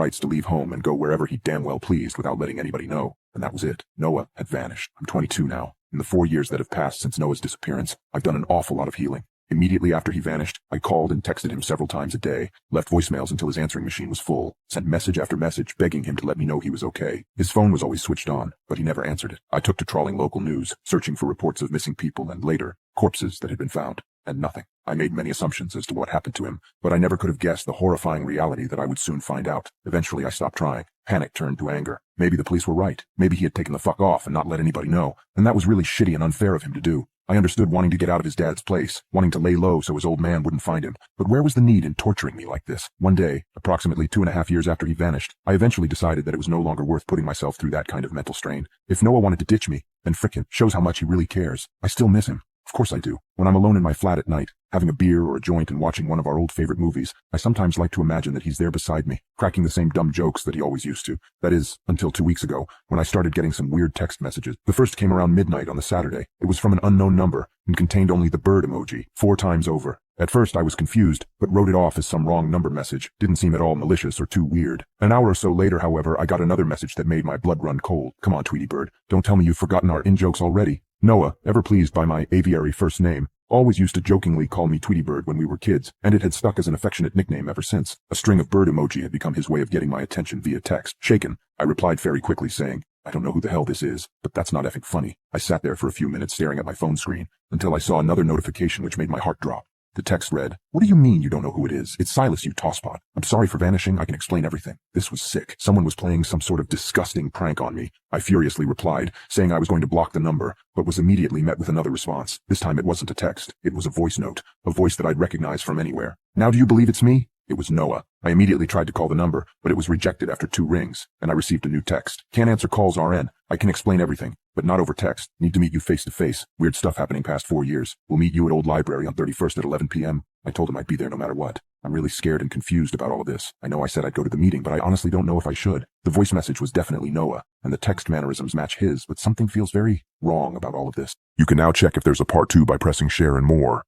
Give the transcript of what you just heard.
rights to leave home and go wherever he damn well pleased without letting anybody know. And that was it. Noah had vanished. I'm 22 now. In the 4 years that have passed since Noah's disappearance, I've done an awful lot of healing. Immediately after he vanished, I called and texted him several times a day, left voicemails until his answering machine was full, sent message after message begging him to let me know he was okay. His phone was always switched on, but he never answered it. I took to trawling local news, searching for reports of missing people and later, corpses that had been found. And nothing. I made many assumptions as to what happened to him, but I never could have guessed the horrifying reality that I would soon find out. Eventually I stopped trying. Panic turned to anger. Maybe the police were right. Maybe he had taken the fuck off and not let anybody know, and that was really shitty and unfair of him to do. I understood wanting to get out of his dad's place, wanting to lay low so his old man wouldn't find him, but where was the need in torturing me like this? One day, approximately 2.5 years after he vanished, I eventually decided that it was no longer worth putting myself through that kind of mental strain. If Noah wanted to ditch me, then frickin' shows how much he really cares. I still miss him. Of course I do. When I'm alone in my flat at night, having a beer or a joint and watching one of our old favorite movies, I sometimes like to imagine that he's there beside me, cracking the same dumb jokes that he always used to. That is, until 2 weeks ago, when I started getting some weird text messages. The first came around midnight on the Saturday. It was from an unknown number and contained only the bird emoji, 4 times over. At first I was confused, but wrote it off as some wrong number message. Didn't seem at all malicious or too weird. An hour or so later, however, I got another message that made my blood run cold. Come on, Tweety Bird. Don't tell me you've forgotten our in-jokes already. Noah, ever pleased by my aviary first name, always used to jokingly call me Tweety Bird when we were kids, and it had stuck as an affectionate nickname ever since. A string of bird emoji had become his way of getting my attention via text. Shaken, I replied very quickly saying, I don't know who the hell this is, but that's not effing funny. I sat there for a few minutes staring at my phone screen, until I saw another notification which made my heart drop. The text read, "What do you mean you don't know who it is? It's Silas, you tosspot. I'm sorry for vanishing. I can explain everything." This was sick. Someone was playing some sort of disgusting prank on me. I furiously replied, saying I was going to block the number, but was immediately met with another response. This time it wasn't a text. It was a voice note, a voice that I'd recognize from anywhere. "Now do you believe it's me?" It was Noah. I immediately tried to call the number, but it was rejected after 2 rings, and I received a new text. "Can't answer calls RN. I can explain everything, but not over text. Need to meet you face to face. Weird stuff happening past 4 years. We'll meet you at Old Library on 31st at 11 p.m. I told him I'd be there no matter what. I'm really scared and confused about all of this. I know I said I'd go to the meeting, but I honestly don't know if I should. The voice message was definitely Noah, and the text mannerisms match his, but something feels very wrong about all of this. You can now check if there's a part 2 by pressing share and more.